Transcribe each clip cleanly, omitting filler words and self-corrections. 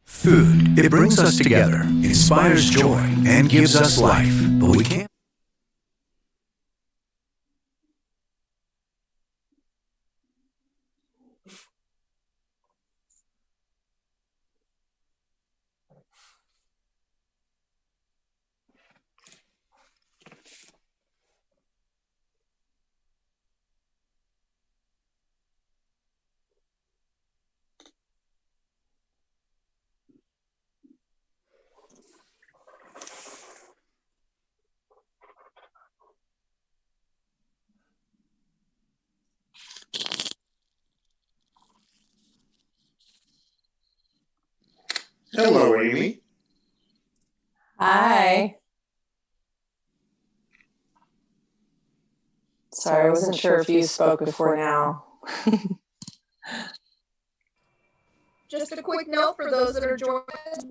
Food, it brings us together, inspires joy, and gives us life, but we can't. Hello, Amy. Hi. Sorry, I wasn't sure if you spoke before now. Just a quick note for those that are joining us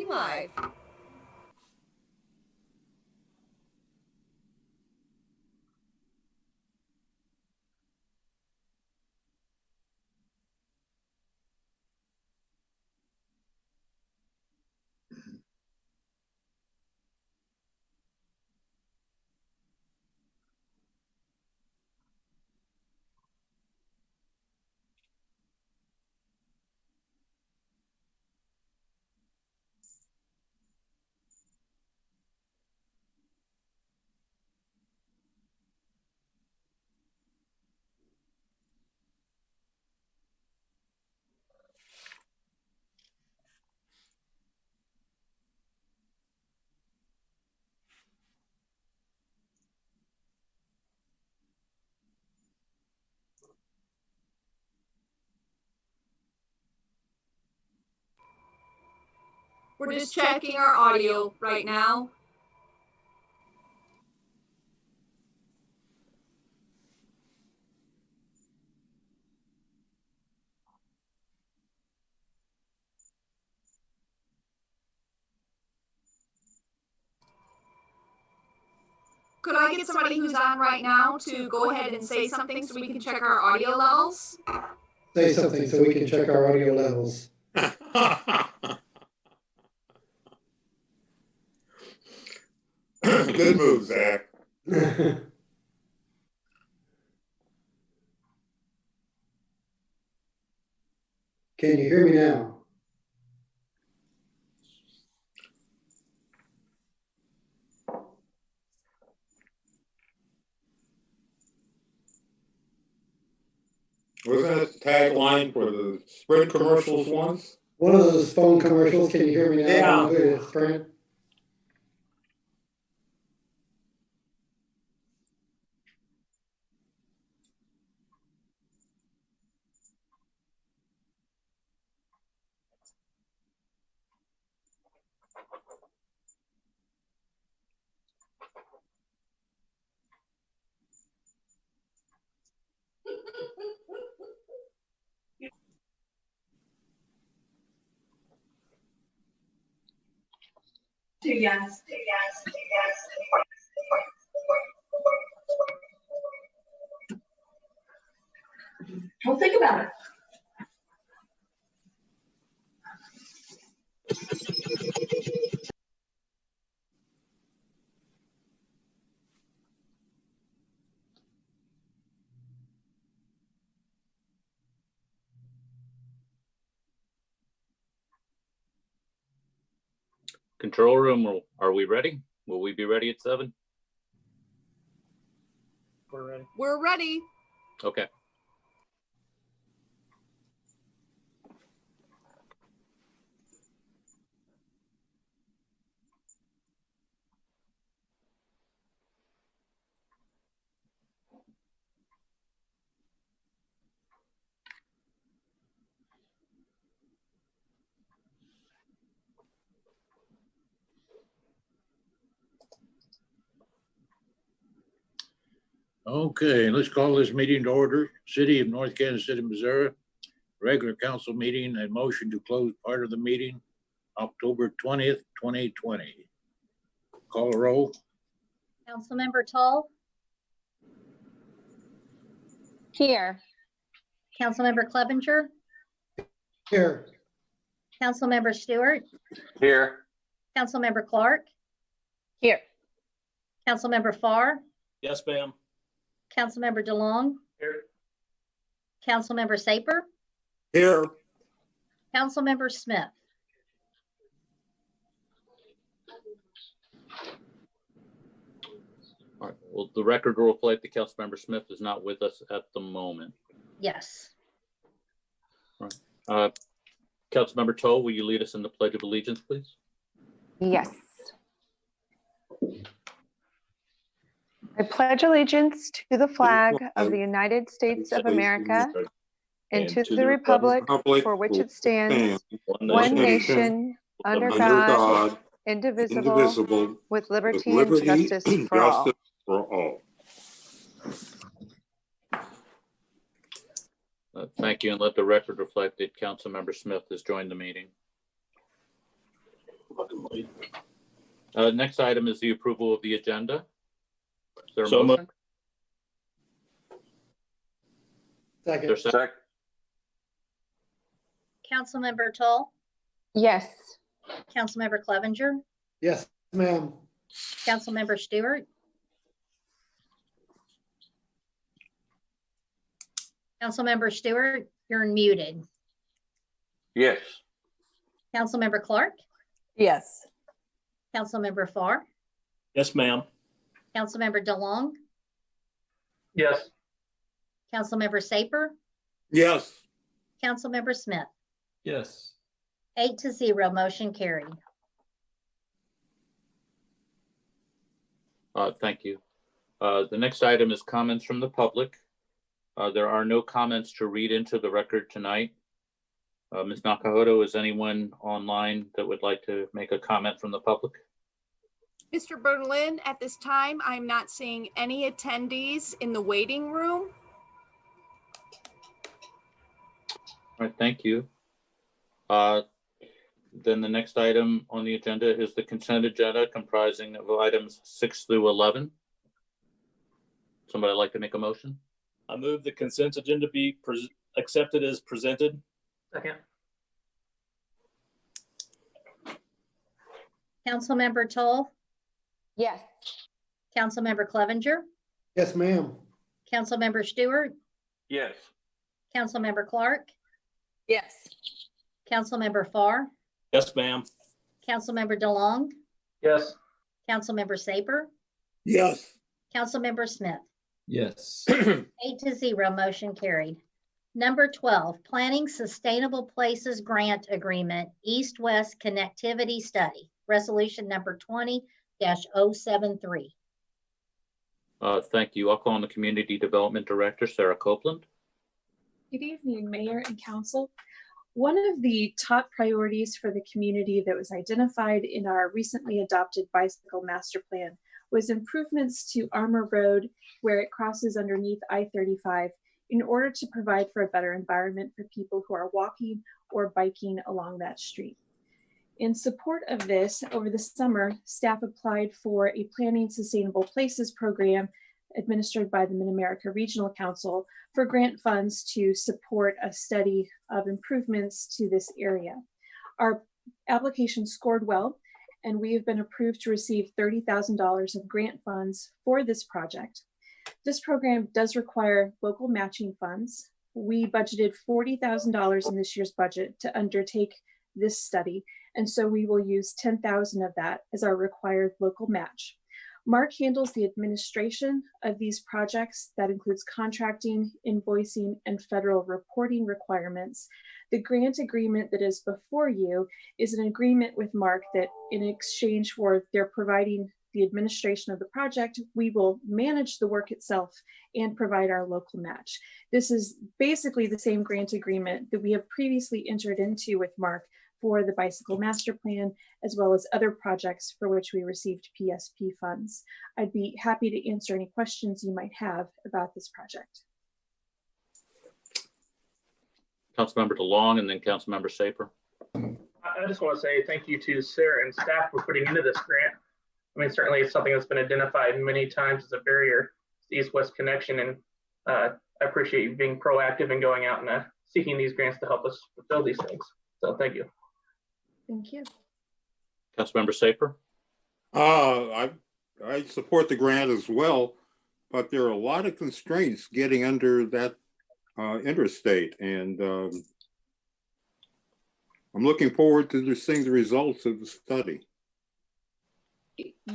live. We're just checking our audio right now. Could I get somebody who's on right now to go ahead and say something so we can check our audio levels? Say something so we can check our audio levels. Good move, Zach. Can you hear me now? Wasn't that the tagline for the Sprint commercials once? One of those phone commercials. Can you hear me now? Yeah. I don't know who it is, Sprint. Yes. Don't think about it. Control room, are we ready? Will we be ready at 7? We're ready. We're ready. Okay. Okay, let's call this meeting to order. City of North Kansas City, Missouri, regular council meeting, a motion to close part of the meeting, October 20th, 2020. Call a roll. Councilmember Tall, Here. Councilmember Clevenger, Here. Councilmember Stewart, Here. Councilmember Clark, Here. Councilmember Farr, Yes, ma'am. Councilmember DeLong, Here. Councilmember Saper, Here. Councilmember Smith. All right. Well, the record will reflect that Councilmember Smith is not with us at the moment. Yes. Councilmember Toll, will you lead us in the Pledge of Allegiance, please? Yes. I pledge allegiance to the flag of the United States of America and to the republic for which it stands, one nation, under God, indivisible, with liberty and justice for all. Thank you, and let the record reflect that Councilmember Smith has joined the meeting. Next item is the approval of the agenda. Is there a So motion? Second. Is there a second? Councilmember Tall, Yes. Councilmember Clevenger, Yes, ma'am. Councilmember Stewart, Councilmember Stewart, you're muted. Yes. Councilmember Clark, Yes. Councilmember Farr, Yes, ma'am. Councilmember DeLong, Yes. Councilmember Saper, Yes. Councilmember Smith. Yes. 8-0, motion carried. Thank you. The next item is comments from the public. There are no comments to read into the record tonight. Ms. Nakahoto, is anyone online that would like to make a comment from the public? Mr. Berlin, at this time, I'm not seeing any attendees in the waiting room. All right, thank you. Then the next item on the agenda is the consent agenda comprising of items 6 through 11. Somebody like to make a motion? I move the consent agenda be accepted as presented. Second. Councilmember Toll, Yes. Councilmember Clevenger, Yes, ma'am. Councilmember Stewart, Yes. Councilmember Clark, Yes. Councilmember Farr, Yes, ma'am. Councilmember DeLong, Yes. Councilmember Saper, Yes. Councilmember Smith. Yes. 8-0, motion carried. Number 12, Planning Sustainable Places Grant Agreement, East-West Connectivity Study, Resolution number 20-073. Thank you. I'll call on the Community Development Director, Sarah Copeland. Good evening, Mayor and Council. One of the top priorities for the community that was identified in our recently adopted bicycle master plan was improvements to Armour Road where it crosses underneath I-35 in order to provide for a better environment for people who are walking or biking along that street. In support of this, over the summer, staff applied for a Planning Sustainable Places program administered by the Mid-America Regional Council for grant funds to support a study of improvements to this area. Our application scored well, and we have been approved to receive $30,000 of grant funds for this project. This program does require local matching funds. We budgeted $40,000 in this year's budget to undertake this study, and so we will use $10,000 of that as our required local match. Mark handles the administration of these projects. That includes contracting, invoicing, and federal reporting requirements. The grant agreement that is before you is an agreement with Mark that in exchange for their providing the administration of the project, we will manage the work itself and provide our local match. This is basically the same grant agreement that we have previously entered into with Mark for the bicycle master plan, as well as other projects for which we received PSP funds. I'd be happy to answer any questions you might have about this project. Councilmember DeLong and then Councilmember Saper. I just want to say thank you to Sarah and staff for putting into this grant. I mean, certainly it's something that's been identified many times as a barrier to the East-West connection, and I appreciate you being proactive and going out and seeking these grants to help us fulfill these things. So thank you. Thank you. Councilmember Saper. I support the grant as well, but there are a lot of constraints getting under that interstate, and I'm looking forward to seeing the results of the study.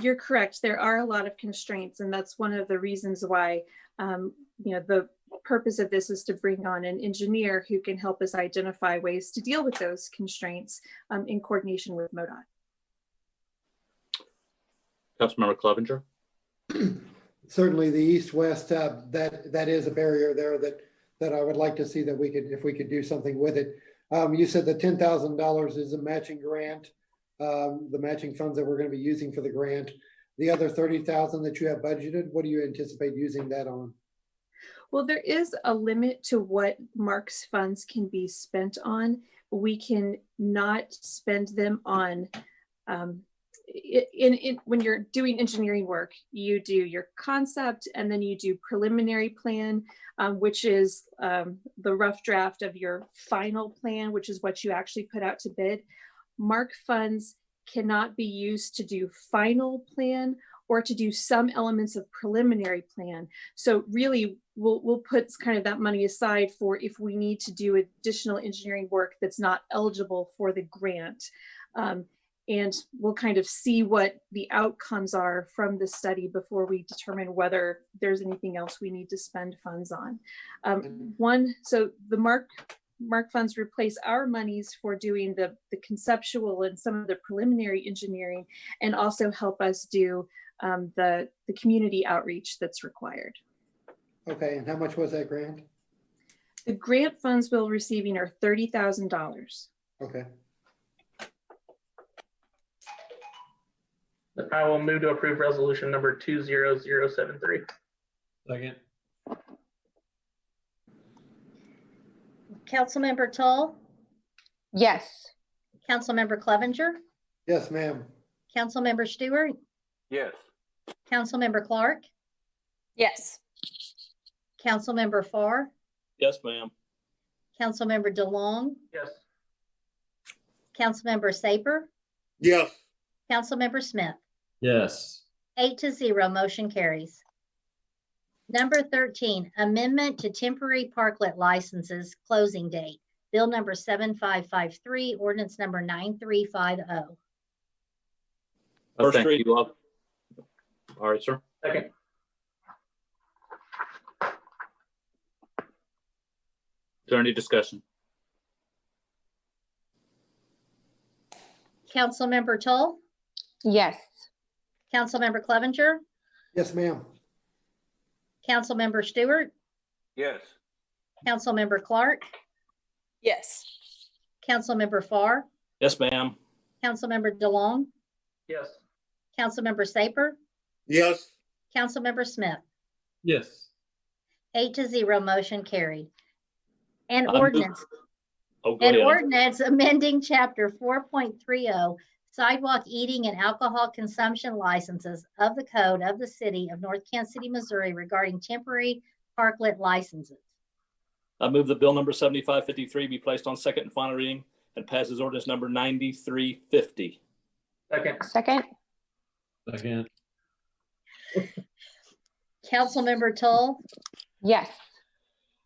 You're correct. There are a lot of constraints, and that's one of the reasons why the purpose of this is to bring on an engineer who can help us identify ways to deal with those constraints in coordination with MoDOT. Councilmember Clevenger. Certainly the east-west, that is a barrier there that I would like to see that if we could do something with it. You said the $10,000 is a matching grant, the matching funds that we're going to be using for the grant. The other $30,000 that you have budgeted, what do you anticipate using that on? Well, there is a limit to what Mark's funds can be spent on. We can not spend them on, when you're doing engineering work, you do your concept and then you do preliminary plan, which is the rough draft of your final plan, which is what you actually put out to bid. Mark funds cannot be used to do final plan or to do some elements of preliminary plan. So really, we'll put kind of that money aside for if we need to do additional engineering work that's not eligible for the grant. And we'll kind of see what the outcomes are from the study before we determine whether there's anything else we need to spend funds on. So the Mark funds replace our monies for doing the conceptual and some of the preliminary engineering, and also help us do the community outreach that's required. Okay, and how much was that grant? The grant funds we're receiving are $30,000. Okay. I will move to approve resolution number 20073. Second. Councilmember Tull, Yes. Councilmember Clevenger, Yes, ma'am. Councilmember Stewart, Yes. Councilmember Clark, Yes. Councilmember Farr, Yes, ma'am. Councilmember DeLong, Yes. Councilmember Saper, Yes. Councilmember Smith. Yes. 8-0, motion carries. Number 13, amendment to temporary parklet licenses, closing date. Bill number 7553, ordinance number 9350. First Thank reading. you all. All right, sir. Second. Is there any discussion? Councilmember Tull, Yes. Councilmember Clevenger, Yes, ma'am. Councilmember Stewart, Yes. Councilmember Clark, Yes. Councilmember Farr, Yes, ma'am. Councilmember DeLong, Yes. Councilmember Saper, Yes. Councilmember Smith. Yes. 8-0, motion carried. And I move- ordinance. Oh, go An ahead. ordinance amending chapter 4.30 sidewalk eating and alcohol consumption licenses of the code of the city of North Kansas City, Missouri regarding temporary parklet licenses. I move that bill number 7553 be placed on second and final reading and passes ordinance number 9350. Second. Second. Second. Councilmember Tull, Yes.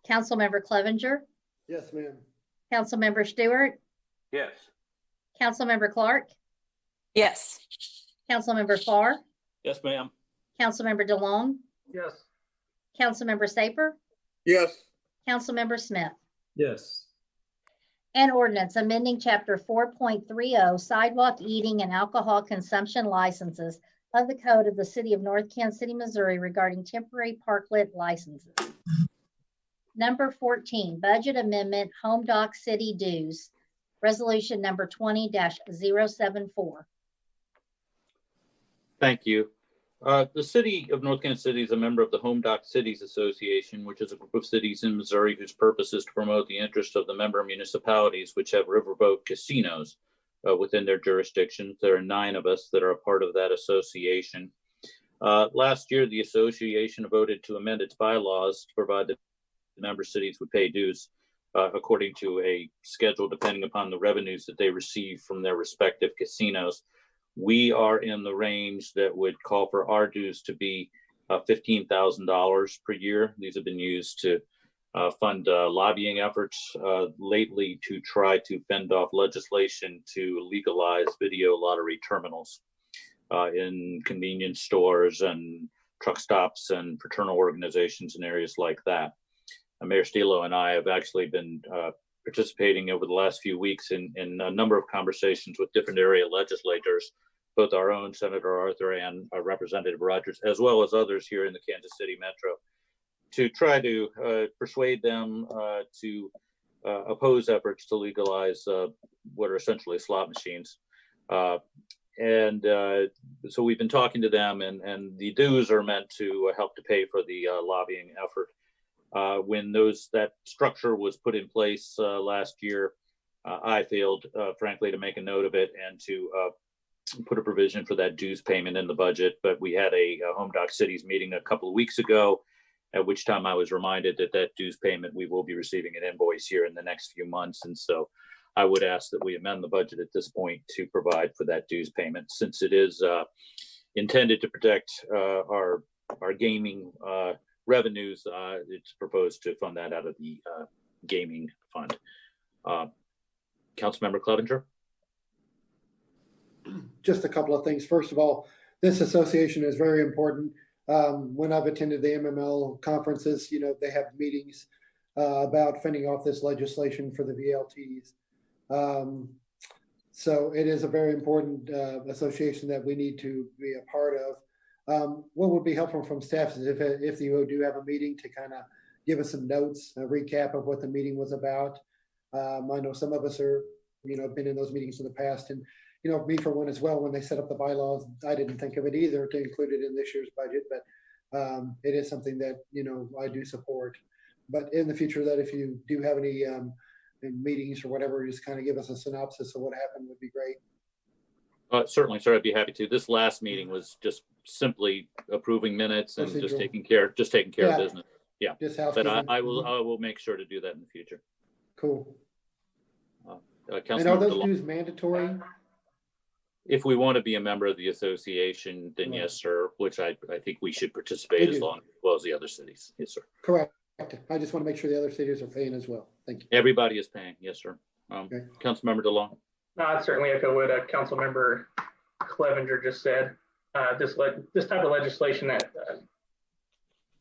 Councilmember Clevenger, Yes, ma'am. Councilmember Stewart, Yes. Councilmember Clark, Yes. Councilmember Farr, Yes, ma'am. Councilmember DeLong, Yes. Councilmember Saper, Yes. Councilmember Smith. Yes. An ordinance amending chapter 4.30 sidewalk eating and alcohol consumption licenses of the code of the city of North Kansas City, Missouri regarding temporary parklet licenses. Number 14, budget amendment, home dock city dues, resolution number 20-074. Thank you. The city of North Kansas City is a member of the Home Dock Cities Association, which is a group of cities in Missouri whose purpose is to promote the interests of the member municipalities which have riverboat casinos within their jurisdictions. There are 9 of us that are a part of that association. Last year, the association voted to amend its bylaws to provide that member cities would pay dues according to a schedule depending upon the revenues that they receive from their respective casinos. We are in the range that would call for our dues to be $15,000 per year. These have been used to fund lobbying efforts lately to try to fend off legislation to legalize video lottery terminals in convenience stores and truck stops and fraternal organizations and areas like that. Mayor Stilo and I have actually been participating over the last few weeks in a number of conversations with different area legislators, both our own Senator Arthur and Representative Rogers, as well as others here in the Kansas City Metro, to try to persuade them to oppose efforts to legalize what are essentially slot machines. So we've been talking to them, and the dues are meant to help to pay for the lobbying effort. When that structure was put in place last year, I failed, frankly, to make a note of it and to put a provision for that dues payment in the budget. But we had a Home Dock Cities meeting a couple of weeks ago, at which time I was reminded that dues payment, we will be receiving an invoice here in the next few months. And so I would ask that we amend the budget at this point to provide for that dues payment, since it is intended to protect our gaming revenues. It's proposed to fund that out of the gaming fund. Councilmember Clevenger. Just a couple of things. First of all, this association is very important. When I've attended the MML conferences, they have meetings about fending off this legislation for the VLTs. So it is a very important association that we need to be a part of. What would be helpful from staff is if you do have a meeting to kind of give us some notes, a recap of what the meeting was about. I know some of us are, been in those meetings in the past, and me for one as well. When they set up the bylaws, I didn't think of it either to include it in this year's budget, but it is something that I do support. But in the future, that if you do have any meetings or whatever, just kind of give us a synopsis of what happened would be great. Certainly, sir. I'd be happy to. This last meeting was just simply approving minutes and just taking care of business. Yeah, but I will make sure to do that in the future. Cool. And are those dues mandatory? If we want to be a member of the association, then yes, sir. Which I think we should participate as well as the other cities. Yes, sir. Correct. I just want to make sure the other cities are paying as well. Thank you. Everybody is paying. Yes, sir. Okay. Councilmember DeLong. No, I'd certainly echo what Councilmember Clevenger just said. This type of legislation that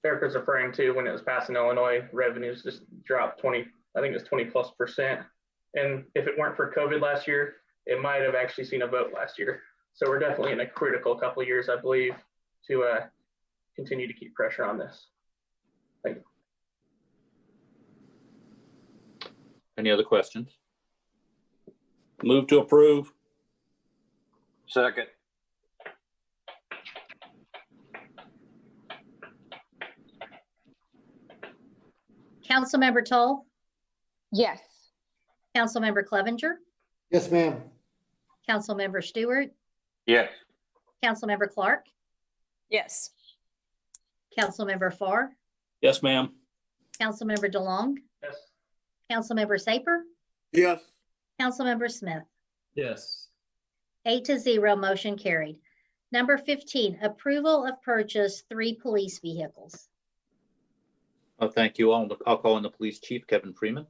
Eric was referring to when it was passed in Illinois, revenues just dropped 20%. And if it weren't for COVID last year, it might have actually seen a vote last year. So we're definitely in a critical couple of years, I believe, to continue to keep pressure on this. Thank you. Any other questions? Move to approve. Second. Councilmember Toll? Yes. Councilmember Clevenger? Yes, ma'am. Councilmember Stewart? Yes. Councilmember Clark? Yes. Councilmember Farr? Yes, ma'am. Councilmember DeLong? Yes. Councilmember Saper? Yes. Councilmember Smith? Yes. 8-0, motion carried. Number 15, approval of purchase 3 police vehicles. Thank you all. I'll call on the police chief, Kevin Freeman.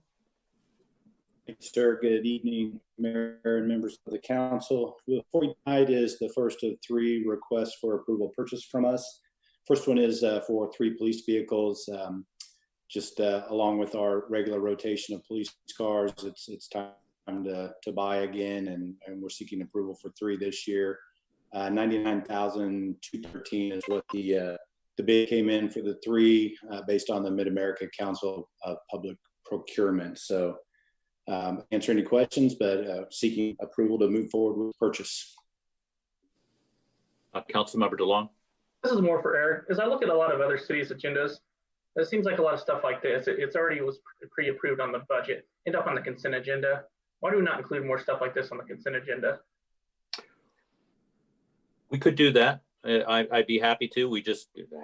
Thanks, sir. Good evening, Mayor and members of the council. Before tonight is the first of 3 requests for approval purchase from us. First one is for 3 police vehicles. Just along with our regular rotation of police cars, it's time to buy again, and we're seeking approval for 3 this year. $99,213 is what the bid came in for the 3 based on the Mid-America Council of Public Procurement. So answer any questions, but seeking approval to move forward with purchase. Councilmember DeLong. This is more for Eric. As I look at a lot of other cities' agendas, it seems like a lot of stuff like this, it's already was pre-approved on the budget, end up on the consent agenda. Why do we not include more stuff like this on the consent agenda? We could do that. I'd be happy to. It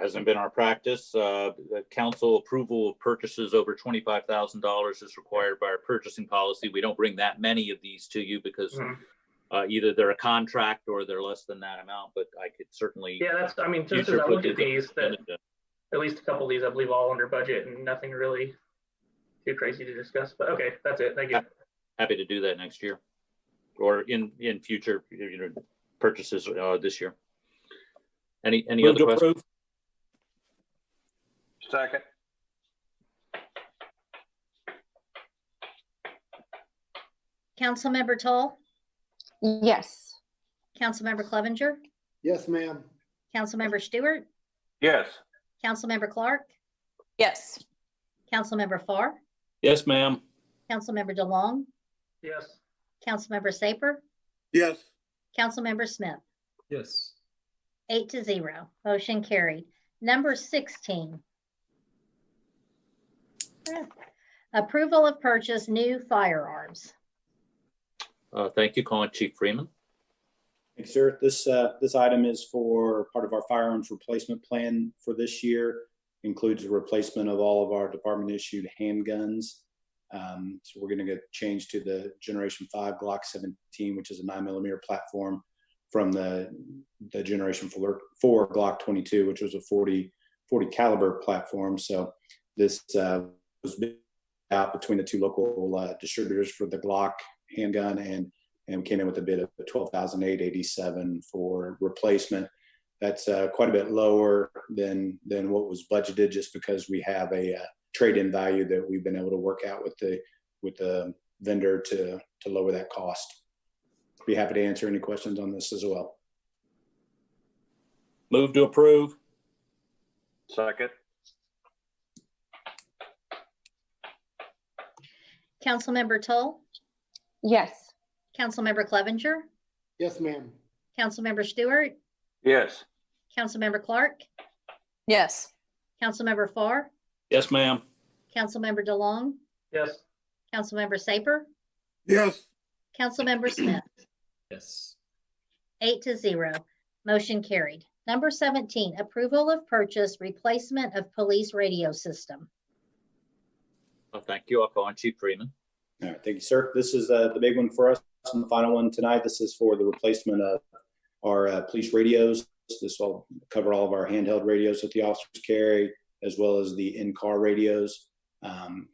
hasn't been our practice. The council approval of purchases over $25,000 is required by our purchasing policy. We don't bring that many of these to you because either they're a contract or they're less than that amount, but I could certainly. Yeah, that's, I mean, just as I look at these, that at least a couple of these, I believe all under budget and nothing really too crazy to discuss, but okay, that's it. Thank you. Happy to do that next year or in future purchases this year. Any other questions? Second. Councilmember Toll, Yes. Councilmember Clevenger, Yes, ma'am. Councilmember Stewart, Yes. Councilmember Clark, Yes. Councilmember Farr, Yes, ma'am. Councilmember DeLong, Yes. Councilmember Saper, Yes. Councilmember Smith. Yes. 8-0, motion carried. Number 16. Approval of purchase new firearms. Thank you. Calling Chief Freeman. Thank you, sir. This item is for part of our firearms replacement plan for this year. Includes the replacement of all of our department issued handguns. So we're going to get changed to the Generation 5 Glock 17, which is a 9mm platform from the Generation 4 Glock 22, which was a 40 caliber platform. So this was out between the two local distributors for the Glock handgun, and we came in with a bid of $12,887 for replacement. That's quite a bit lower than what was budgeted, just because we have a trade-in value that we've been able to work out with the vendor to lower that cost. Be happy to answer any questions on this as well. Move to approve. Second. Councilmember Toll, Yes. Councilmember Clevenger, Yes, ma'am. Councilmember Stewart, Yes. Councilmember Clark, Yes. Councilmember Farr, Yes, ma'am. Councilmember DeLong, Yes. Councilmember Saper, Yes. Councilmember Smith. Yes. 8-0, motion carried. Number 17, approval of purchase replacement of police radio system. Thank you. I'll call on Chief Freeman. All right, thank you, sir. This is the big one for us, and the final one tonight. This is for the replacement of our police radios. This will cover all of our handheld radios that the officers carry, as well as the in-car radios.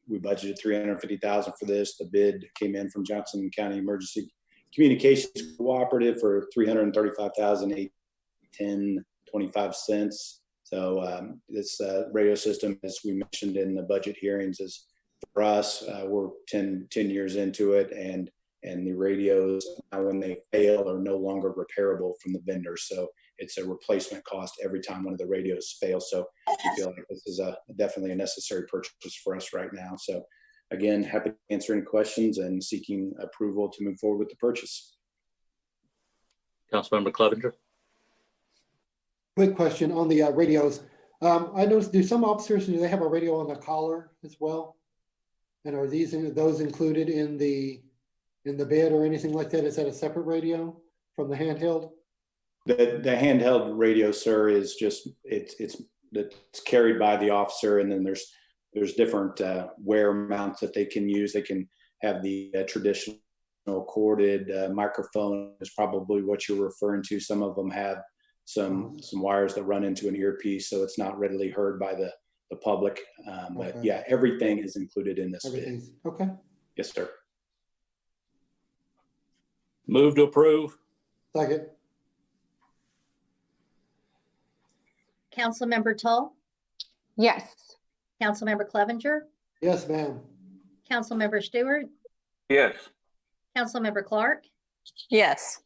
We budgeted $350,000 for this. The bid came in from Johnson County Emergency Communications Cooperative for $335,810.25. So this radio system, as we mentioned in the budget hearings, is for us. We're 10 years into it, and the radios, when they fail, are no longer repairable from the vendor. So it's a replacement cost every time one of the radios fails. So we feel like this is definitely a necessary purchase for us right now. So again, happy to answer any questions and seeking approval to move forward with the purchase. Councilmember Clevenger. Quick question on the radios. I noticed, do some officers, do they have a radio on the collar as well? And are those included in the bid or anything like that? Is that a separate radio from the handheld? The handheld radio, sir, is just it's carried by the officer, and then there's different wear mounts that they can use. They can have the traditional corded microphone is probably what you're referring to. Some of them have some wires that run into an earpiece, so it's not readily heard by the public. But Okay. yeah, everything is included in this bid. Everything's okay. Yes, sir. Move to approve. Second. Councilmember Toll, Yes. Councilmember Clevenger, Yes, ma'am. Councilmember Stewart, Yes. Councilmember Clark, Yes.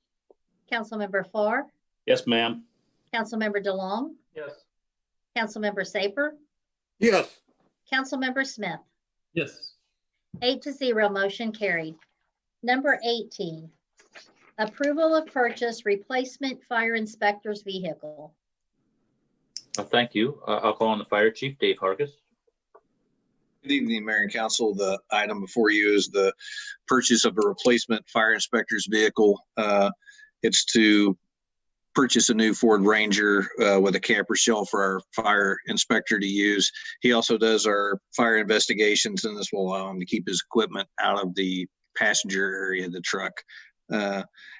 Councilmember Farr, Yes, ma'am. Councilmember DeLong, Yes. Councilmember Saper, Yes. Councilmember Smith. Yes. 8-0, motion carried. Number 18, approval of purchase replacement fire inspector's vehicle. Thank you. I'll call on the Fire Chief, Dave Hargis. Good evening, Mayor and Council. The item before you is the purchase of a replacement fire inspector's vehicle. It's to purchase a new Ford Ranger with a camper shell for our fire inspector to use. He also does our fire investigations, and this will allow him to keep his equipment out of the passenger area of the truck.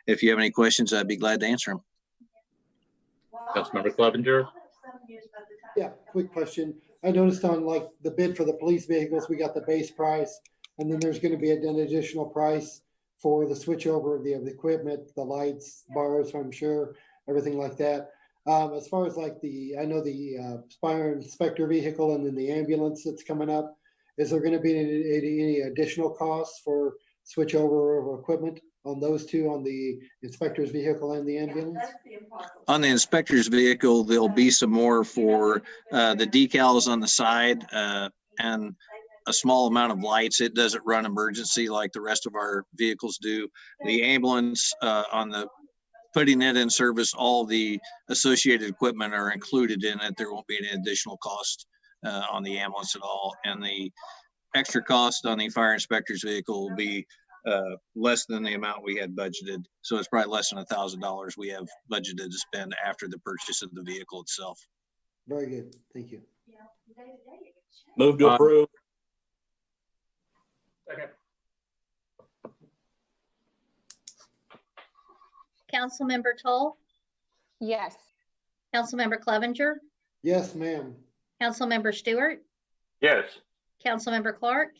If you have any questions, I'd be glad to answer them. Councilmember Clevenger. Yeah, quick question. I noticed on like the bid for the police vehicles, we got the base price, and then there's going to be an additional price for the switchover of the equipment, the lights, bars, I'm sure, everything like that. As far as like I know the fire inspector vehicle and then the ambulance that's coming up, is there going to be any additional costs for switchover of equipment on those two, on the inspector's vehicle and the ambulance? On the inspector's vehicle, there'll be some more for the decals on the side and a small amount of lights. It doesn't run emergency like the rest of our vehicles do. The ambulance on the putting it in service, all the associated equipment are included in it. There won't be any additional cost on the ambulance at all. And the extra cost on the fire inspector's vehicle will be less than the amount we had budgeted. So it's probably less than $1,000 we have budgeted to spend after the purchase of the vehicle itself. Very good. Thank you. Move to approve. Second. Councilmember Toll, Yes. Councilmember Clevenger, Yes, ma'am. Councilmember Stewart, Yes. Councilmember Clark,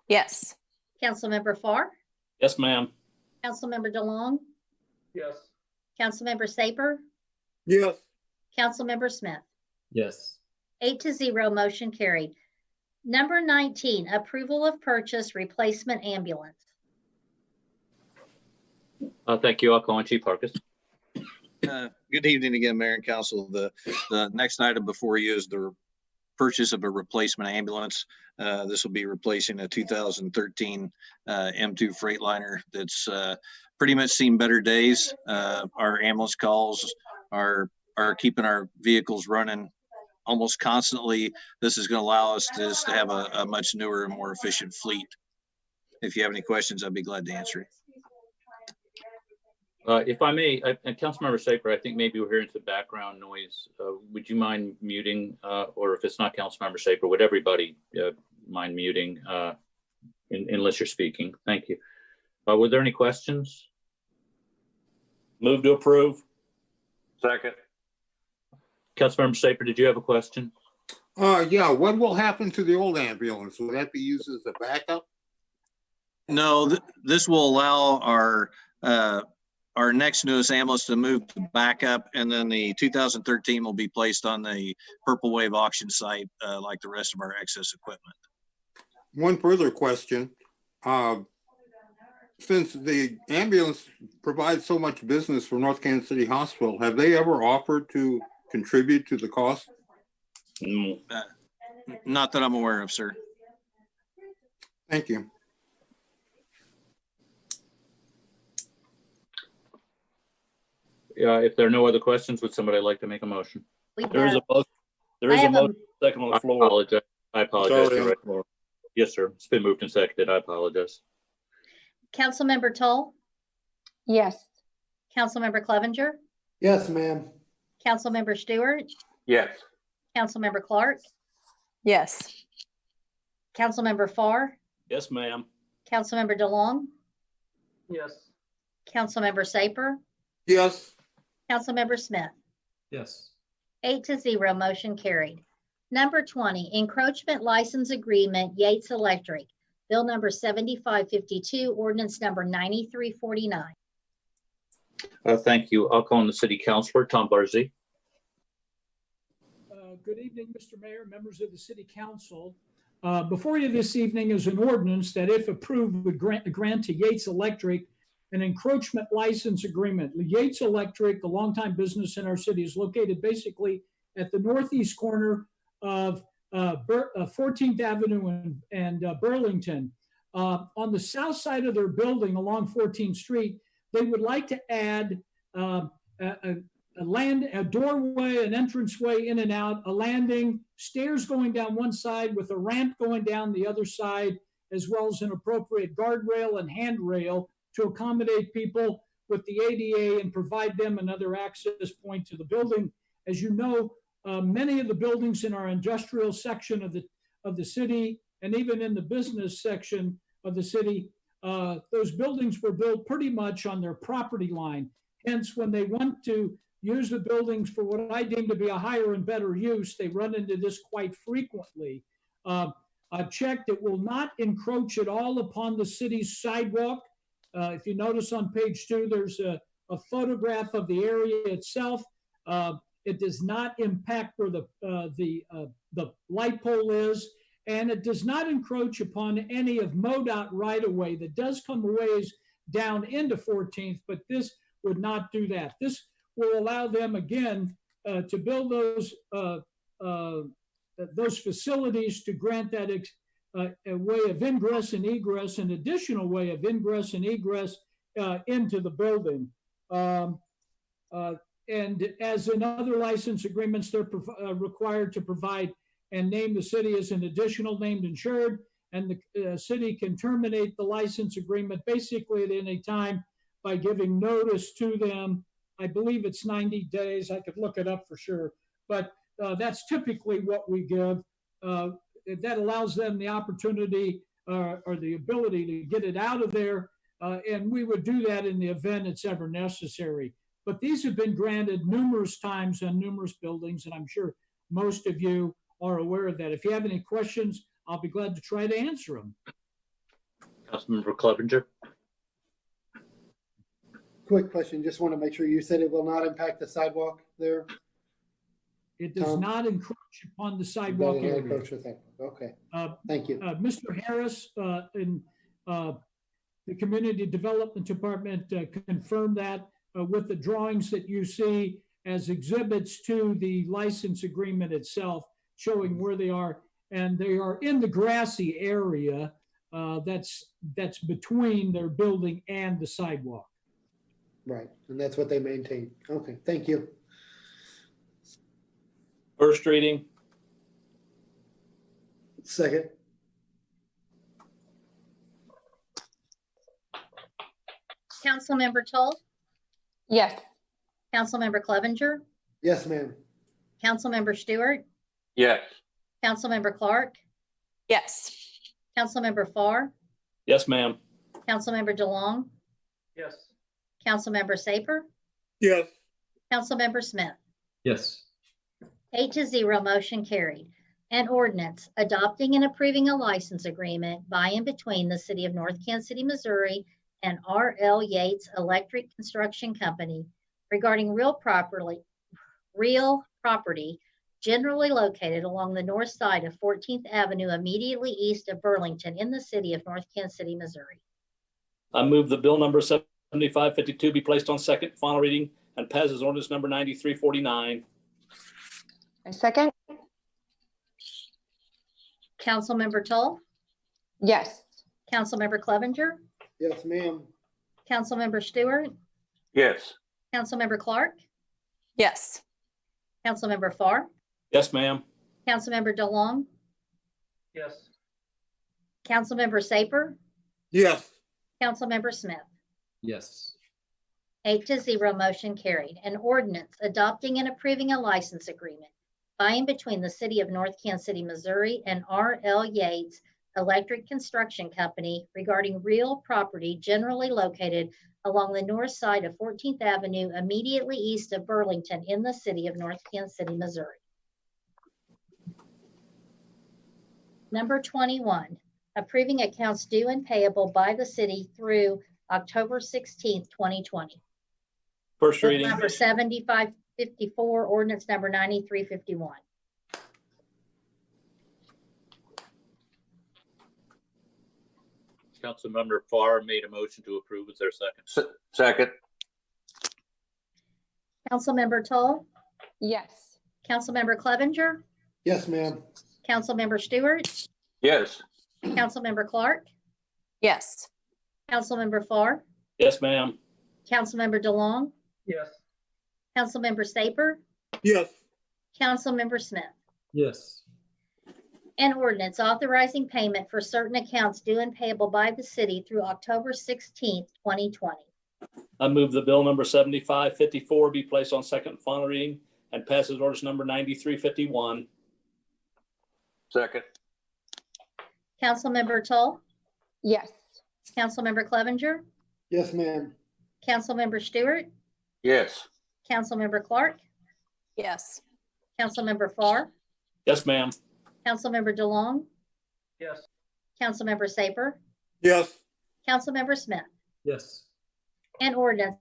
Yes. Councilmember Farr, Yes, ma'am. Councilmember DeLong, Yes. Councilmember Saper, Yes. Councilmember Smith. Yes. 8-0, motion carried. Number 19, approval of purchase replacement ambulance. Thank you. I'll call on Chief Hargis. Good evening again, Mayor and Council. The next item before you is the purchase of a replacement ambulance. This will be replacing a 2013 M2 Freightliner that's pretty much seen better days. Our ambulance calls are keeping our vehicles running almost constantly. This is going to allow us to have a much newer and more efficient fleet. If you have any questions, I'd be glad to answer it. If I may, and Councilmember Saper, I think maybe we're hearing some background noise. Would you mind muting, or if it's not Councilmember Saper, would everybody mind muting unless you're speaking? Thank you. Were there any questions? Move to approve. Second. Councilmember Saper, did you have a question? Yeah, what will happen to the old ambulance? Will that be used as a backup? No, this will allow our next newest ambulance to move to backup, and then the 2013 will be placed on the Purple Wave auction site like the rest of our excess equipment. One further question. Since the ambulance provides so much business for North Kansas City Hospital, have they ever offered to contribute to the cost? Not that I'm aware of, sir. Thank you. If there are no other questions, would somebody like to make a motion? There is a motion second on the floor. I apologize. Sorry. Right. Yes, sir. It's been moved and seconded. I apologize. Councilmember Toll, Yes. Councilmember Clevenger, Yes, ma'am. Councilmember Stewart, Yes. Councilmember Clark, Yes. Councilmember Farr, Yes, ma'am. Councilmember DeLong, Yes. Councilmember Saper, Yes. Councilmember Smith. Yes. 8-0, motion carried. Number 20, encroachment license agreement, Yates Electric, bill number 7552, ordinance number 9349. Thank you. I'll call on the city councilor, Tom Barzee. Good evening, Mr. Mayor, members of the City Council. Before you this evening is an ordinance that, if approved, would grant to Yates Electric an encroachment license agreement. Yates Electric, a longtime business in our city, is located basically at the northeast corner of 14th Avenue and Burlington. On the south side of their building along 14th Street, they would like to add a doorway, an entranceway in and out, a landing, stairs going down one side with a ramp going down the other side, as well as an appropriate guardrail and handrail to accommodate people with the ADA and provide them another access point to the building. As you know, many of the buildings in our industrial section of the city, and even in the business section of the city, those buildings were built pretty much on their property line. Hence, when they want to use the buildings for what I deem to be a higher and better use, they run into this quite frequently. I've checked, it will not encroach at all upon the city's sidewalk. If you notice on page 2, there's a photograph of the area itself. It does not impact where the light pole is, and it does not encroach upon any of MoDOT right-of-way that does come a ways down into 14th, but this would not do that. This will allow them, again, to build those facilities to grant that a way of ingress and egress, an additional way of ingress and egress into the building. And as in other license agreements, they're required to provide and name the city as an additional named insured, and the city can terminate the license agreement basically at any time by giving notice to them. I believe it's 90 days. I could look it up for sure, but that's typically what we give. That allows them the opportunity or the ability to get it out of there, and we would do that in the event it's ever necessary. But these have been granted numerous times on numerous buildings, and I'm sure most of you are aware of that. If you have any questions, I'll be glad to try to answer them. Councilmember Clevenger. Quick question. Just want to make sure you said it will not impact the sidewalk there. It does not encroach upon the sidewalk area. Okay. Thank you. Mr. Harris in the Community Development Department confirmed that with the drawings that you see as exhibits to the license agreement itself, showing where they are. And they are in the grassy area that's between their building and the sidewalk. Right. And that's what they maintain. Okay. Thank you. First reading. Second. Councilmember Toll? Yes. Councilmember Clevenger? Yes, ma'am. Councilmember Stewart? Yes. Councilmember Clark? Yes. Councilmember Farr? Yes, ma'am. Councilmember DeLong? Yes. Councilmember Saper? Yes. Councilmember Smith? Yes. 8-0, motion carried. An ordinance adopting and approving a license agreement by and between the City of North Kansas City, Missouri and R.L. Yates Electric Construction Company regarding real property generally located along the north side of 14th Avenue immediately east of Burlington in the City of North Kansas City, Missouri. I move the bill number 7552 be placed on second, final reading, and passes ordinance number 9349. I second. Councilmember Toll? Yes. Councilmember Clevenger? Yes, ma'am. Councilmember Stewart? Yes. Councilmember Clark? Yes. Councilmember Farr? Yes, ma'am. Councilmember DeLong? Yes. Councilmember Saper? Yes. Councilmember Smith? Yes. 8-0, motion carried. An ordinance adopting and approving a license agreement by and between the City of North Kansas City, Missouri and R.L. Yates Electric Construction Company regarding real property generally located along the north side of 14th Avenue immediately east of Burlington in the City of North Kansas City, Missouri. Number 21, approving accounts due and payable by the city through October 16th, 2020. First reading. Number 7554, ordinance number 9351. Councilmember Farr made a motion to approve. Is there a second? Second. Councilmember Toll? Yes. Councilmember Clevenger? Yes, ma'am. Councilmember Stewart? Yes. Councilmember Clark? Yes. Councilmember Farr? Yes, ma'am. Councilmember DeLong? Yes. Councilmember Saper, Yes. Councilmember Smith. Yes. An ordinance authorizing payment for certain accounts due and payable by the city through October 16th, 2020. I move the bill number 7554 be placed on second and final reading and passes ordinance number 9351. Second. Councilmember Toll, Yes. Councilmember Clevenger, Yes, ma'am. Councilmember Stewart, Yes. Councilmember Clark, Yes. Councilmember Farr, Yes, ma'am. Councilmember DeLong, Yes. Councilmember Saper, Yes. Councilmember Smith. Yes. An ordinance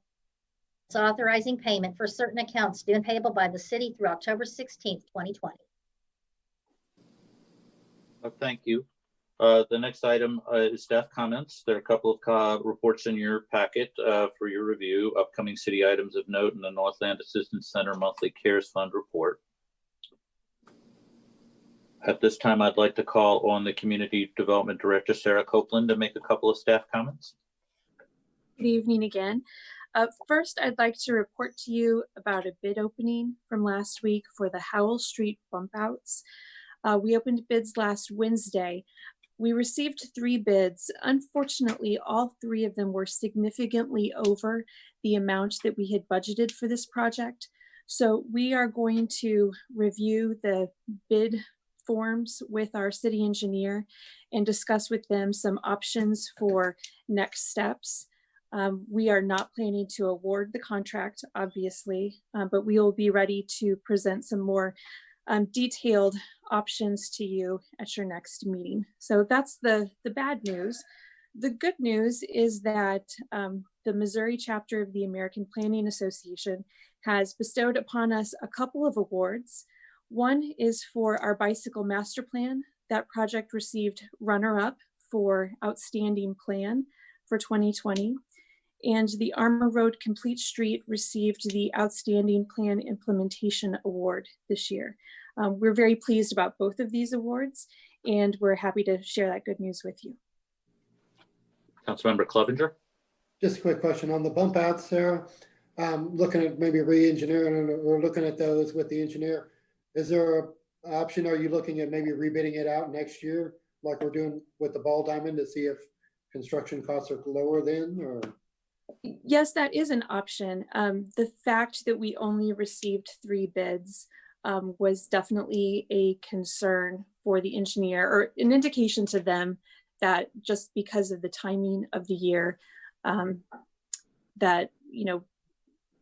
authorizing payment for certain accounts due and payable by the city through October 16th, 2020. Thank you. The next item is staff comments. There are a couple of reports in your packet for your review. Upcoming city items of note in the Northland Assistance Center Monthly CARES Fund report. At this time, I'd like to call on the Community Development Director, Sarah Copeland, to make a couple of staff comments. Good evening again. First, I'd like to report to you about a bid opening from last week for the Howell Street bump outs. We opened bids last Wednesday. We received 3 bids. Unfortunately, all 3 of them were significantly over the amount that we had budgeted for this project. So we are going to review the bid forms with our city engineer and discuss with them some options for next steps. We are not planning to award the contract, obviously, but we will be ready to present some more detailed options to you at your next meeting. So that's the bad news. The good news is that the Missouri chapter of the American Planning Association has bestowed upon us a couple of awards. One is for our bicycle master plan. That project received runner-up for outstanding plan for 2020. And the Armour Road Complete Street received the Outstanding Plan Implementation Award this year. We're very pleased about both of these awards, and we're happy to share that good news with you. Councilmember Clevenger. Just a quick question on the bump outs, Sarah. Looking at maybe re-engineering or looking at those with the engineer, is there an option? Are you looking at maybe rebidding it out next year like we're doing with the ball diamond to see if construction costs are lower then? Or yes, that is an option. The fact that we only received 3 bids was definitely a concern for the engineer, or an indication to them that just because of the timing of the year, that, you know,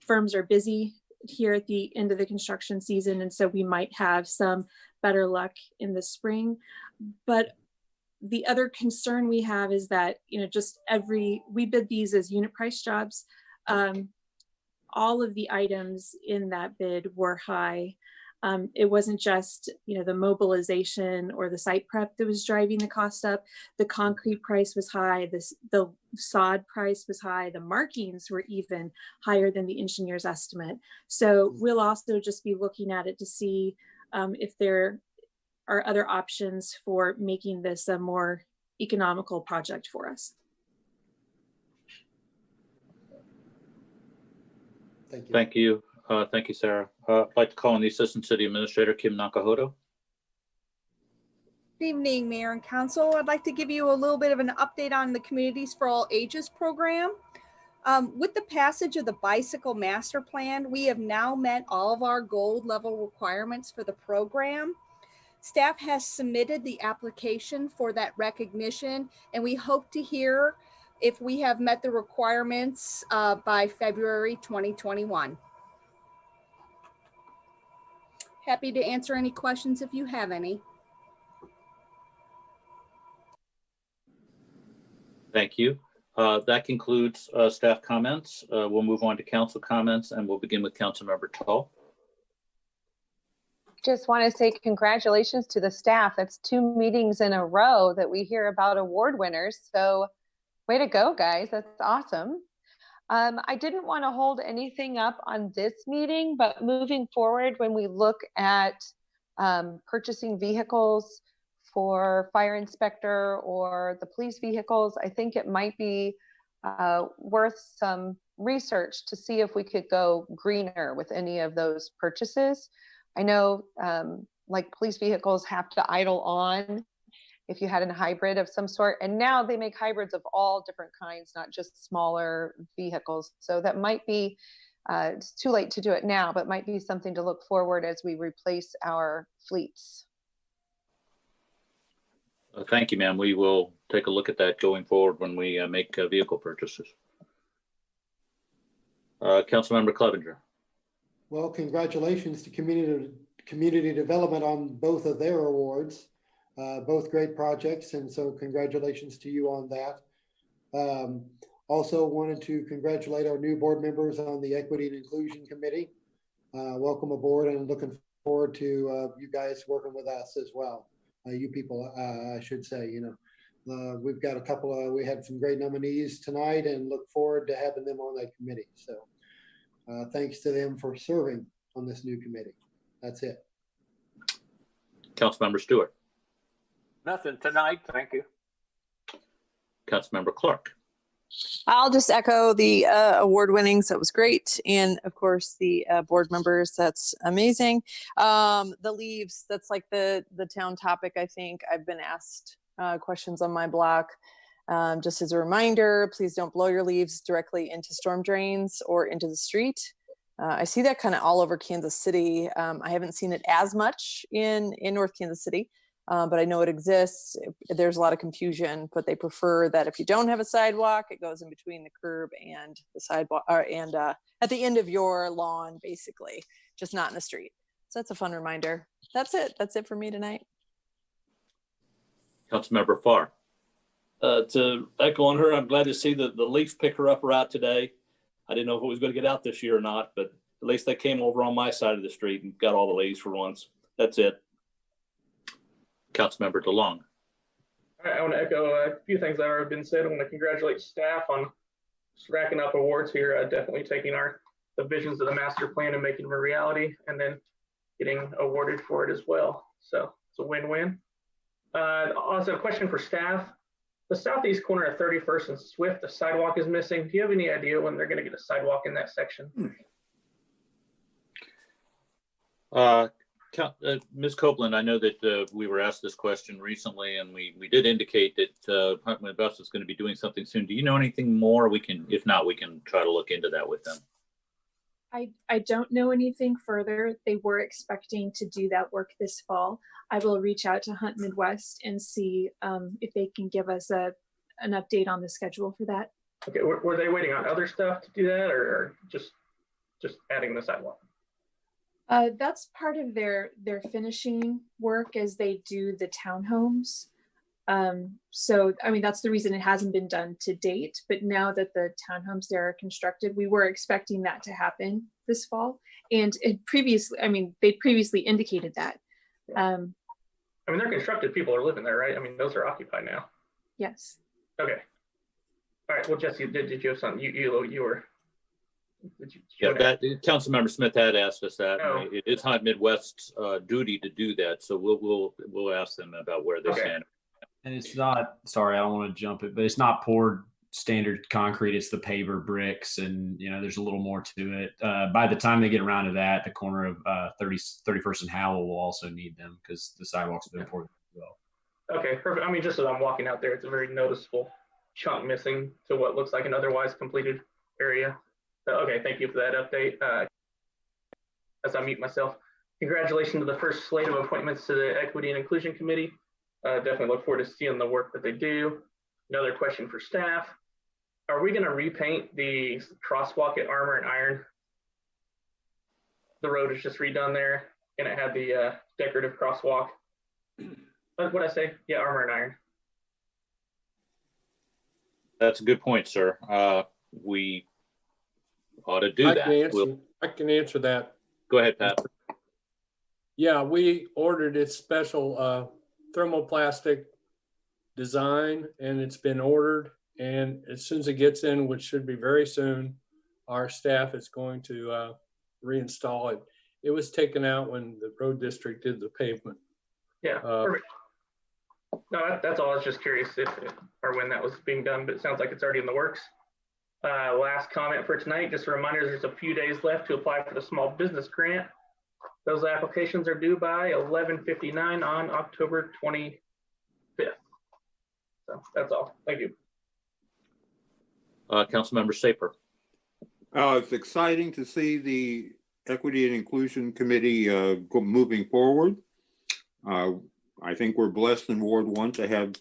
firms are busy here at the end of the construction season, and so we might have some better luck in the spring. But the other concern we have is that, you know, just we bid these as unit price jobs. All of the items in that bid were high. It wasn't just, you know, the mobilization or the site prep that was driving the cost up. The concrete price was high. The sod price was high. The markings were even higher than the engineer's estimate. So we'll also just be looking at it to see if there are other options for making this a more economical project for us. Thank you. Thank you. Thank you, Sarah. I'd like to call on the Assistant City Administrator, Kim Nakahoto. Good evening, Mayor and Council. I'd like to give you a little bit of an update on the Communities for All Ages program. With the passage of the Bicycle Master Plan, we have now met all of our gold level requirements for the program. Staff has submitted the application for that recognition, and we hope to hear if we have met the requirements by February 2021. Happy to answer any questions if you have any. Thank you. That concludes staff comments. We'll move on to council comments, and we'll begin with Councilmember Tull. Just want to say congratulations to the staff. That's 2 meetings in a row that we hear about award winners. So way to go, guys. That's awesome. I didn't want to hold anything up on this meeting, but moving forward, when we look at purchasing vehicles for fire inspector or the police vehicles, I think it might be worth some research to see if we could go greener with any of those purchases. I know like police vehicles have to idle on if you had a hybrid of some sort, and now they make hybrids of all different kinds, not just smaller vehicles. So that might be, it's too late to do it now, but might be something to look forward as we replace our fleets. Thank you, ma'am. We will take a look at that going forward when we make vehicle purchases. Councilmember Clevenger. Well, congratulations to community development on both of their awards, both great projects. And so congratulations to you on that. Also wanted to congratulate our new board members on the Equity and Inclusion Committee. Welcome aboard, and looking forward to you guys working with us as well. You people, I should say, we've got a couple of, we had some great nominees tonight and look forward to having them on that committee. So thanks to them for serving on this new committee. That's it. Councilmember Stewart. Nothing tonight, thank you. Councilmember Clark. I'll just echo the award winnings. That was great. And of course, the board members, that's amazing. The leaves, that's like the town topic, I think. I've been asked questions on my block. Just as a reminder, please don't blow your leaves directly into storm drains or into the street. I see that kind of all over Kansas City. I haven't seen it as much in North Kansas City. But I know it exists. There's a lot of confusion, but they prefer that if you don't have a sidewalk, it goes in between the curb and the sidewalk, and at the end of your lawn, basically, just not in the street. So that's a fun reminder. That's it. That's it for me tonight. Councilmember Farr. To echo on her, I'm glad to see the leaf picker up route today. I didn't know if it was going to get out this year or not, but at least they came over on my side of the street and got all the leaves for once. That's it. Councilmember DeLong. I want to echo a few things that have already been said. I want to congratulate staff on just racking up awards here, definitely taking the visions of the master plan and making them a reality, and then getting awarded for it as well. So it's a win-win. Also, a question for staff. The southeast corner of 31st and Swift, the sidewalk is missing. Do you have any idea when they're going to get a sidewalk in that section? Ms. Copeland, I know that we were asked this question recently, and we did indicate that Huntman West is going to be doing something soon. Do you know anything more? We can, if not, we can try to look into that with them. I don't know anything further. They were expecting to do that work this fall. I will reach out to Hunt Midwest and see if they can give us an update on the schedule for that. Okay, were they waiting on other stuff to do that, or just adding the sidewalk? That's part of their finishing work as they do the townhomes. So, I mean, that's the reason it hasn't been done to date, but now that the townhomes there are constructed, we were expecting that to happen this fall. And they previously indicated that. I mean, they're constructed, people are living there, right? I mean, those are occupied now. Yes. Okay. All right, well, Jesse, did you have something you were? Yeah, that Councilmember Smith had asked us that. Oh. It is Hunt Midwest's duty to do that, so we'll ask them about where they stand. And it's not, sorry, I don't want to jump it, but it's not poured standard concrete. It's the paver bricks, and there's a little more to it. By the time they get around to that, the corner of 31st and Howell will also need them because the sidewalk's been poured as well. Okay, perfect. I mean, just as I'm walking out there, it's a very noticeable chunk missing to what looks like an otherwise completed area. So, okay, thank you for that update. As I mute myself, congratulations to the first slate of appointments to the Equity and Inclusion Committee. Definitely look forward to seeing the work that they do. Another question for staff. Are we going to repaint the crosswalk at Armor and Iron? The road is just redone there, and it had the decorative crosswalk. What did I say? Yeah, Armor and Iron. That's a good point, sir. We ought to do that. I can answer that. Go ahead, Pat. Yeah, we ordered its special thermoplastic design, and it's been ordered. And as soon as it gets in, which should be very soon, our staff is going to reinstall it. It was taken out when the road district did the pavement. Yeah, perfect. No, that's all. I was just curious if or when that was being done, but it sounds like it's already in the works. Last comment for tonight, just a reminder, there's a few days left to apply for the small business grant. Those applications are due by 11:59 on October 25th. So that's all. Thank you. Councilmember Saper. It's exciting to see the Equity and Inclusion Committee moving forward. I think we're blessed in Ward 1 to have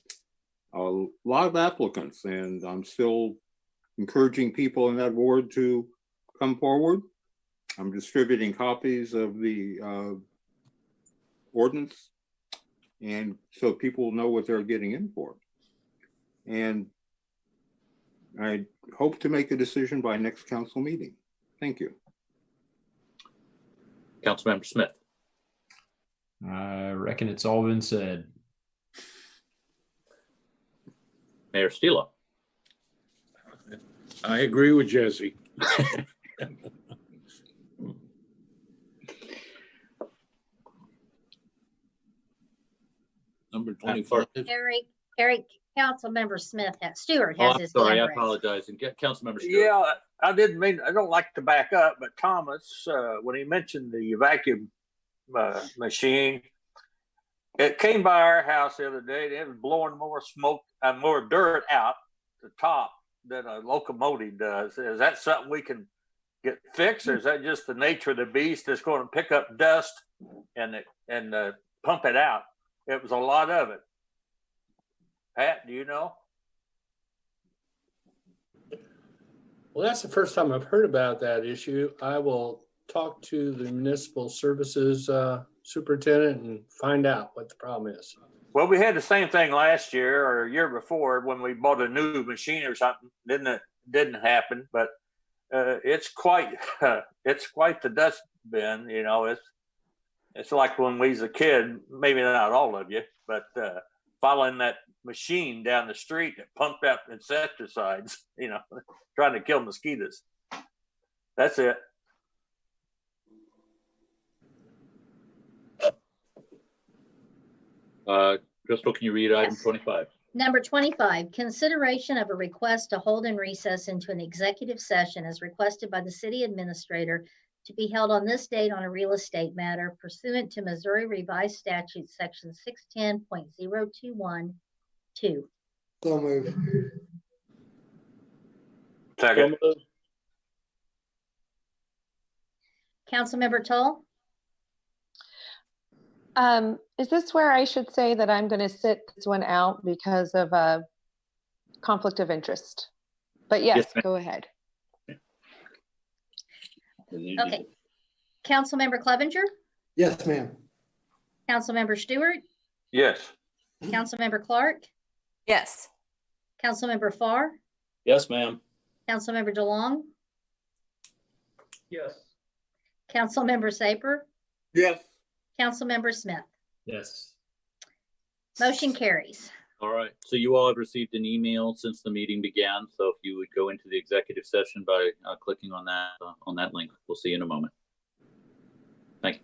a lot of applicants, and I'm still encouraging people in that ward to come forward. I'm distributing copies of the ordinance, and so people know what they're getting in for. And I hope to make a decision by next council meeting. Thank you. Councilmember Smith. I reckon it's all been said. Mayor Stila. I agree with Jesse. Number 25. Eric, Councilmember Stewart Oh, has I'm his sorry. I hand raised. apologize. And get Councilmember Stewart. Yeah, I didn't mean, I don't like to back up, but Thomas, when he mentioned the vacuum machine, it came by our house the other day and it was blowing more smoke and more dirt out the top than a locomotive does. Is that something we can get fixed, or is that just the nature of the beast that's going to pick up dust and pump it out? It was a lot of it. Pat, do you know? Well, that's the first time I've heard about that issue. I will talk to the municipal services superintendent and find out what the problem is. Well, we had the same thing last year or a year before when we bought a new machine or something. Didn't happen, but it's quite the dustbin. You know, it's like when we was a kid. Maybe not all of you, but following that machine down the street that pumped out insecticides. You know, trying to kill mosquitoes. That's it. Crystal, can you read item 25? Number 25, consideration of a request to hold and recess into an executive session as requested by the city administrator to be held on this date on a real estate matter pursuant to Missouri Revised Statute section 610.0212. So moved. Second. Councilmember Toll. Is this where I should say that I'm going to sit this one out because of a conflict of interest? But yes, go ahead. Okay. Councilmember Clevenger? Yes, ma'am. Councilmember Stewart? Yes. Councilmember Clark? Yes. Councilmember Farr? Yes, ma'am. Councilmember DeLong? Yes. Councilmember Saper? Yes. Councilmember Smith? Yes. Motion carries. All right. So you all have received an email since the meeting began. So if you would go into the executive session by clicking on that link, we'll see you in a moment. Thank you.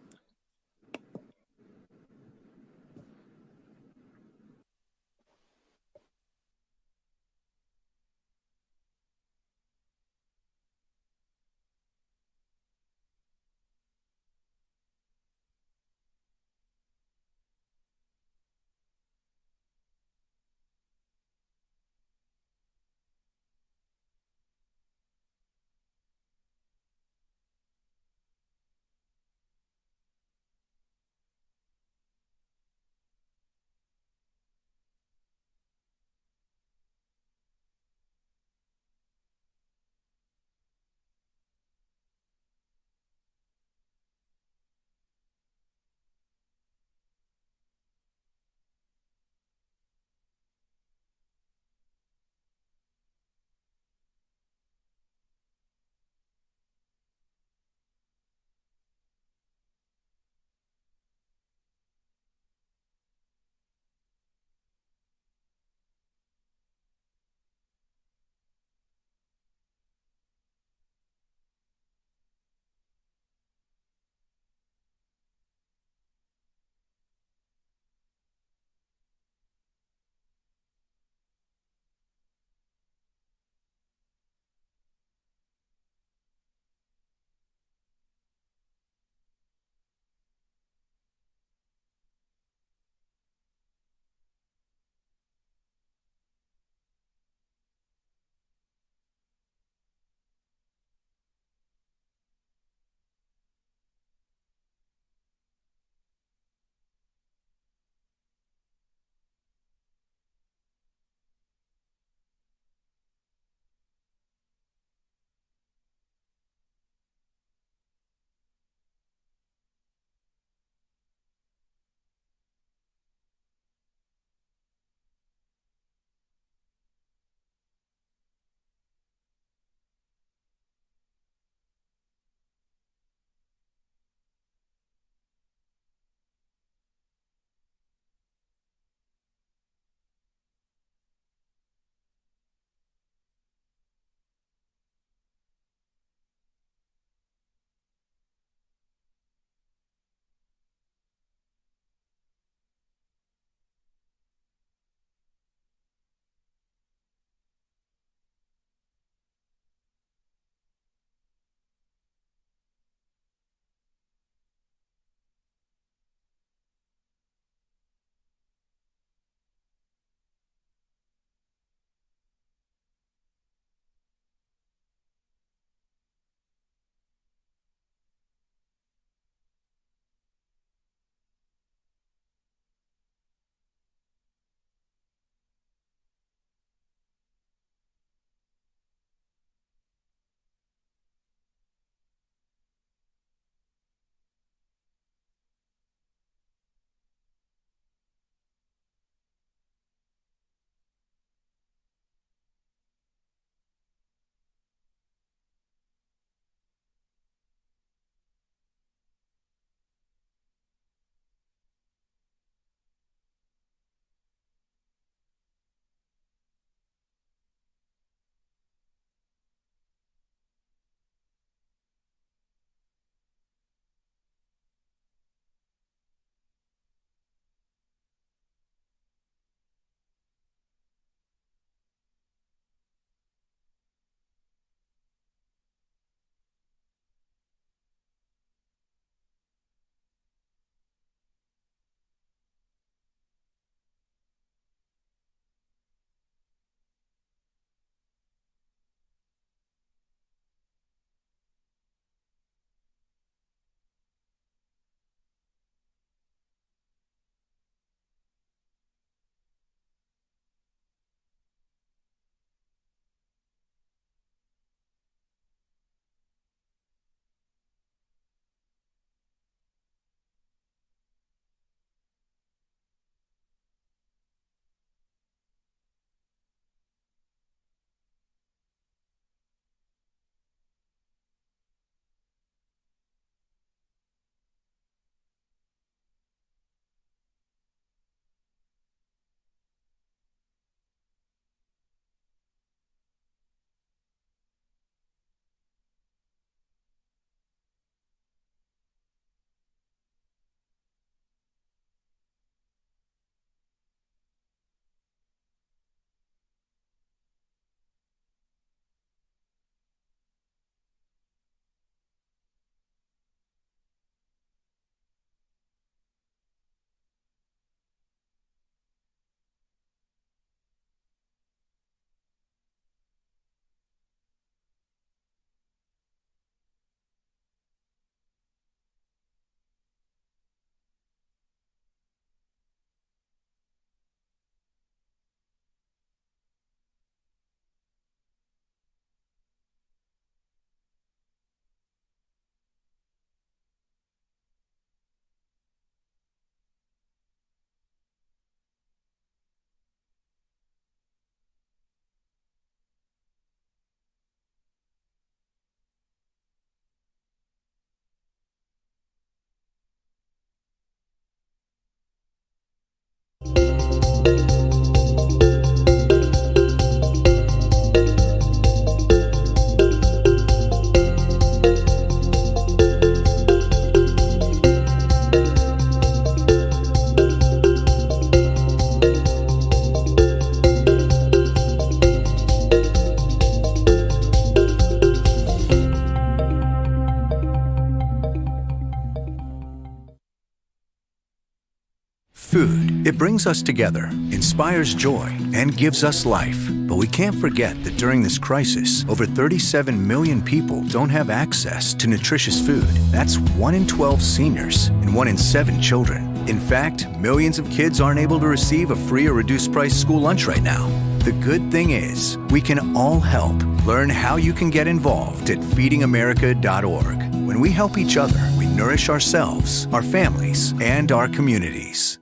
It brings us together, inspires joy, and gives us life. But we can't forget that during this crisis, over 37 million people don't have access to nutritious food. That's 1 in 12 seniors and 1 in 7 children. In fact, millions of kids aren't able to receive a free or reduced price school lunch right now. The good thing is, we can all help. Learn how you can get involved at feedingamerica.org. When we help each other, we nourish ourselves, our families, and our communities.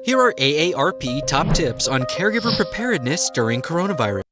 Here are AARP top tips on caregiver preparedness during coronavirus.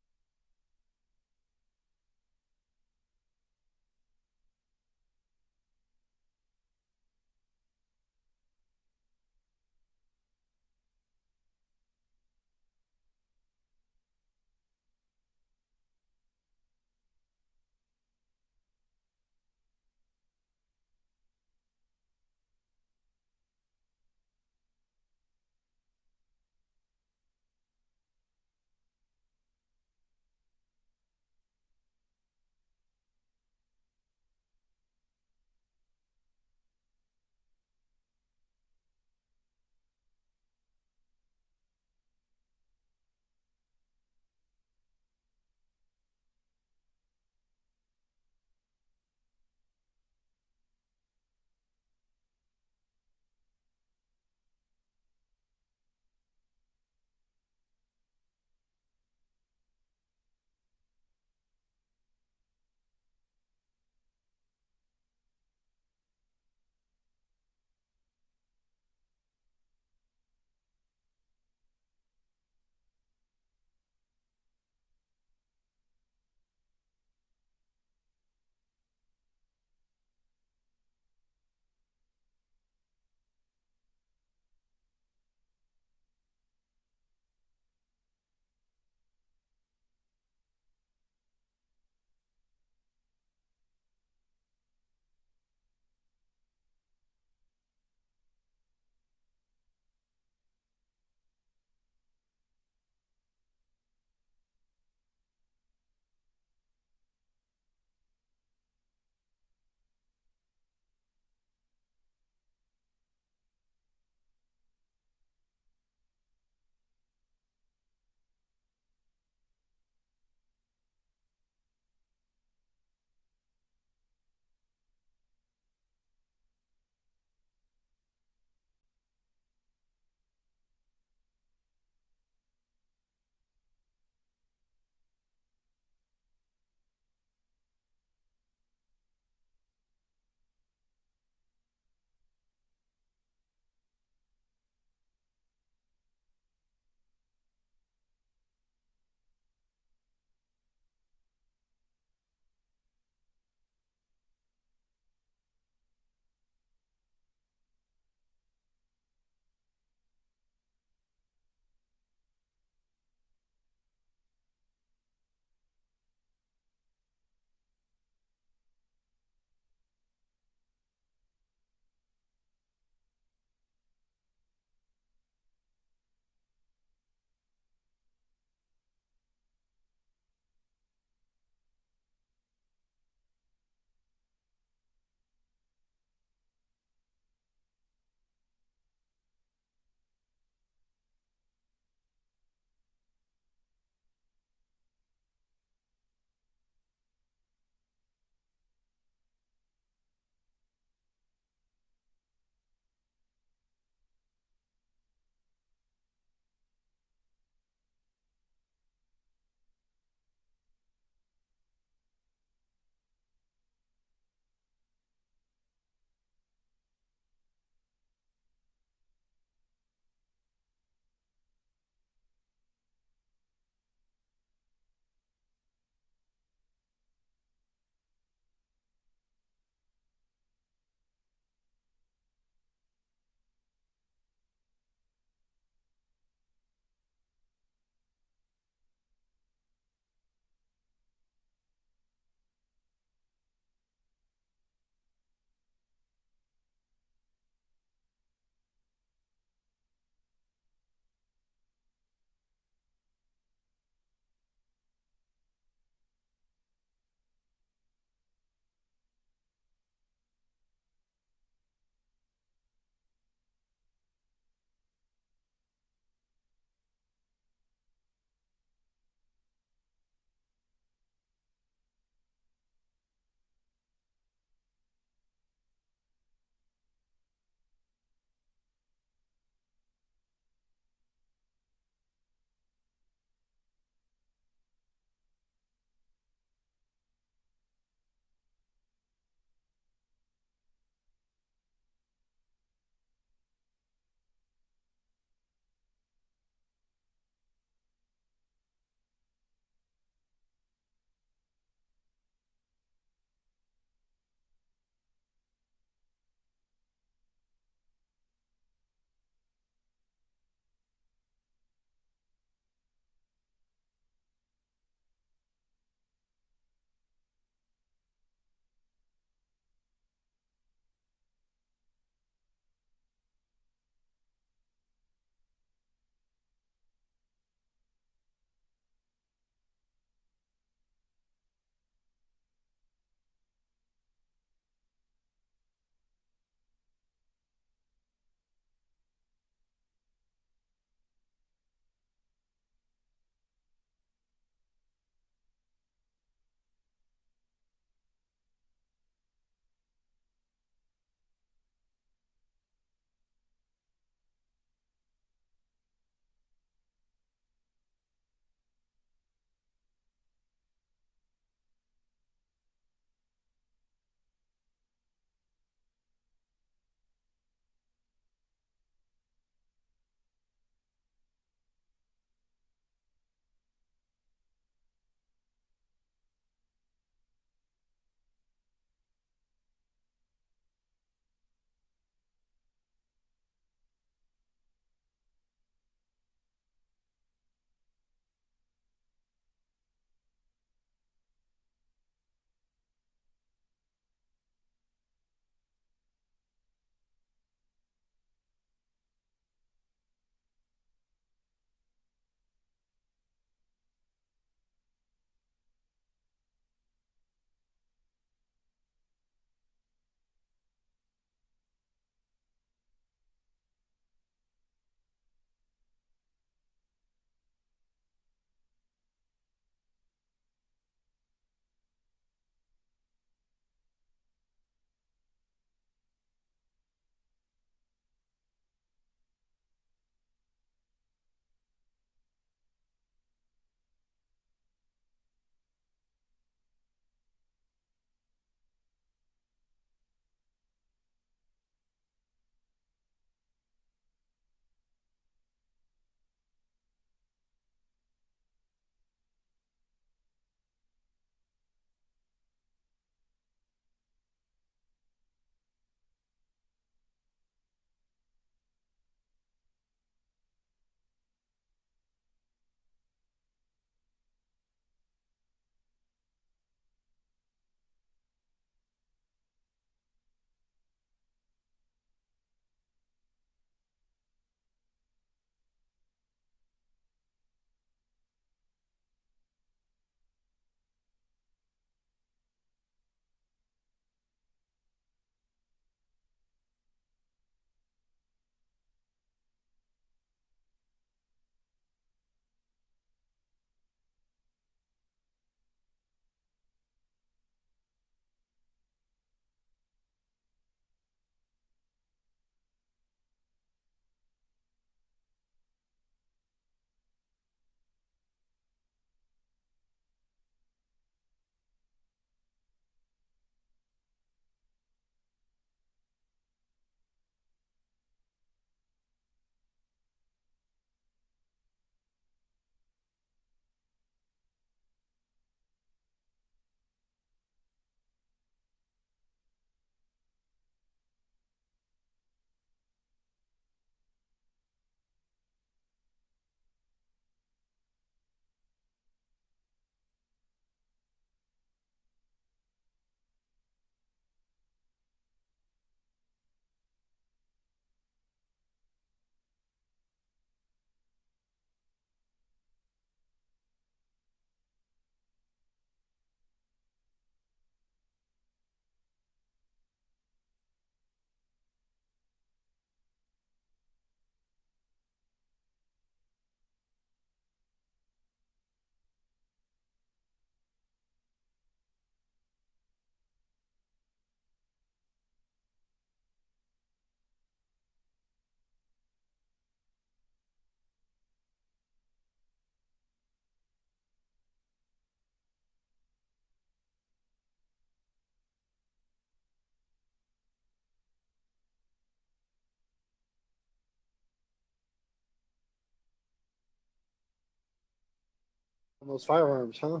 On those firearms, huh?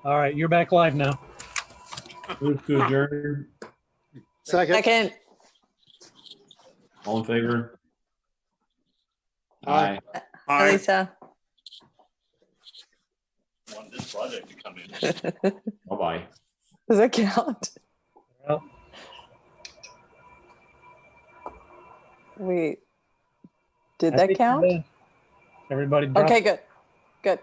All right, you're back live now. Move to adjourn. Second. All in favor? Aye. Hi, Lisa. Want this project to come in. Bye-bye. Does that count? Well, Wait, did I that think count? we're done. Everybody drop. Okay, good. Good.